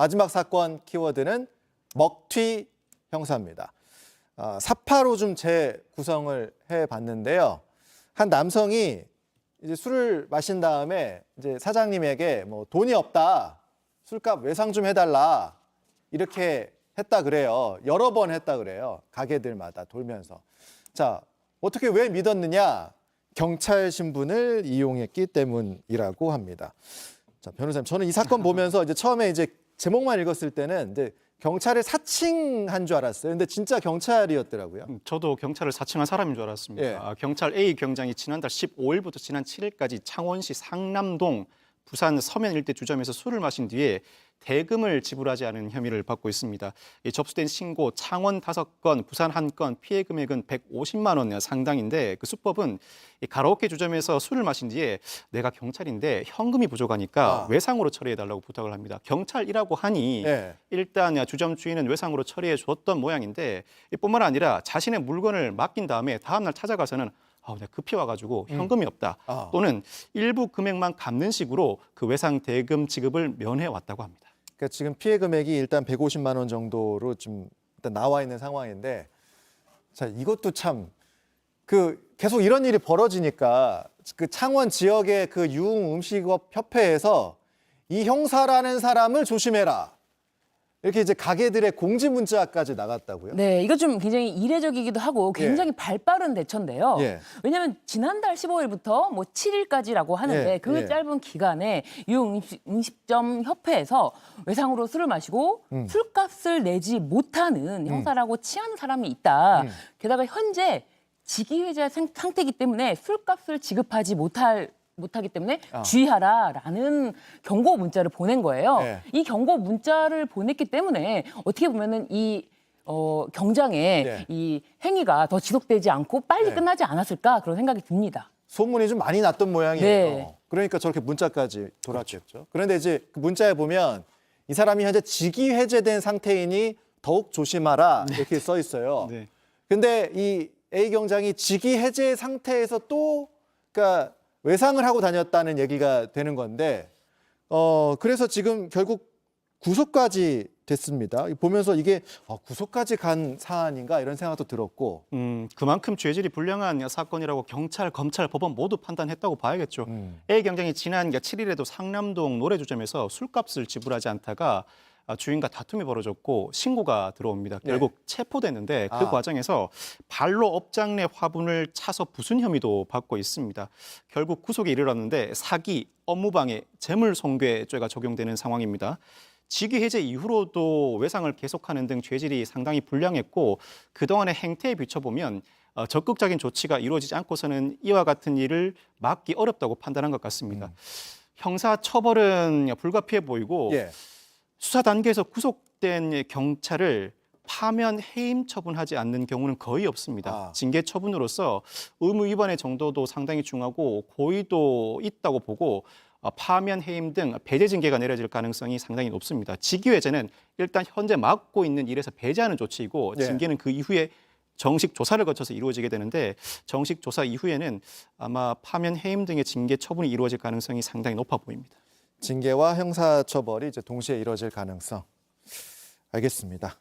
마지막 사건 키워드는 먹튀 형사입니다. 사파로 좀 재구성을 해봤는데요. 한 남성이 이제 술을 마신 다음에 이제 사장님에게 뭐 돈이 없다, 술값 외상 좀 해달라 이렇게 했다 그래요. 여러 번 했다 그래요. 가게들마다 돌면서. 자, 어떻게 왜 믿었느냐? 경찰 신분을 이용했기 때문이라고 합니다. 자, 변호사님, 저는 이 사건 보면서 이제 처음에 이제 제목만 읽었을 때는 이제 경찰을 사칭한 줄 알았어요. 근데 진짜 경찰이었더라고요. 저도 경찰을 사칭한 사람인 줄 알았습니다. 예. 경찰 A 경장이 지난달 15일부터 지난 7일까지 창원시 상남동 부산 서면 일대 주점에서 술을 마신 뒤에 대금을 지불하지 않은 혐의를 받고 있습니다. 접수된 신고 창원 5건, 부산 1건, 피해 금액은 150만 원 상당인데 그 수법은 가라오케 주점에서 술을 마신 뒤에 내가 경찰인데 현금이 부족하니까 외상으로 처리해달라고 부탁을 합니다. 경찰이라고 하니 일단 주점 주인은 외상으로 처리해 줬던 모양인데 뿐만 아니라 자신의 물건을 맡긴 다음에 다음날 찾아가서는 내가 급히 와가지고 현금이 없다 또는 일부 금액만 갚는 식으로 그 외상 대금 지급을 면해 왔다고 합니다. 그러니까 지금 피해 금액이 일단 150만 원 정도로 좀 일단 나와 있는 상황인데, 자, 이것도 참 계속 이런 일이 벌어지니까 그 창원 지역의 그 유흥음식업 협회에서 이 형사라는 사람을 조심해라, 이렇게 이제 가게들의 공지 문자까지 나갔다고요? 네, 이거 좀 굉장히 이례적이기도 하고 굉장히 발빠른 대처인데요. 왜냐하면 지난달 15일부터 뭐 7일까지라고 하는데 그 짧은 기간에 유흥음식점 협회에서 외상으로 술을 마시고 술값을 내지 못하는 형사라고 칭하는 사람이 있다. 게다가 현재 직위해제 상태이기 때문에 술값을 지급하지 못하기 때문에 주의하라라는 경고 문자를 보낸 거예요. 이 경고 문자를 보냈기 때문에 어떻게 보면은 이 경장의 이 행위가 더 지속되지 않고 빨리 끝나지 않았을까 그런 생각이 듭니다. 소문이 좀 많이 났던 모양이에요. 그러니까 저렇게 문자까지 돌았겠죠. 그런데 이제 그 문자에 보면 이 사람이 현재 직위 해제된 상태이니 더욱 조심하라 이렇게 써 있어요. 근데 이 A 경장이 직위 해제 상태에서 또 그러니까 외상을 하고 다녔다는 얘기가 되는 건데, 그래서 지금 결국 구속까지 됐습니다. 보면서 이게 구속까지 간 사안인가 이런 생각도 들었고. 그만큼 죄질이 불량한 사건이라고 경찰, 검찰, 법원 모두 판단했다고 봐야겠죠. A 경장이 지난 7일에도 상남동 노래주점에서 술값을 지불하지 않다가 주인과 다툼이 벌어졌고 신고가 들어옵니다. 결국 체포됐는데 그 과정에서 발로 업장 내 화분을 차서 부순 혐의도 받고 있습니다. 결국 구속에 이르렀는데 사기, 업무방해, 재물손괴죄가 적용되는 상황입니다. 직위 해제 이후로도 외상을 계속하는 등 죄질이 상당히 불량했고 그동안의 행태에 비춰보면 적극적인 조치가 이루어지지 않고서는 이와 같은 일을 막기 어렵다고 판단한 것 같습니다. 형사 처벌은 불가피해 보이고 수사 단계에서 구속된 경찰을 파면 해임 처분하지 않는 경우는 거의 없습니다. 징계 처분으로서 의무 위반의 정도도 상당히 중하고 고의도 있다고 보고 파면 해임 등 배제 징계가 내려질 가능성이 상당히 높습니다. 직위해제는 일단 현재 맡고 있는 일에서 배제하는 조치이고 징계는 그 이후에 정식 조사를 거쳐서 이루어지게 되는데 정식 조사 이후에는 아마 파면 해임 등의 징계 처분이 이루어질 가능성이 상당히 높아 보입니다. 징계와 형사처벌이 이제 동시에 이루어질 가능성. 알겠습니다.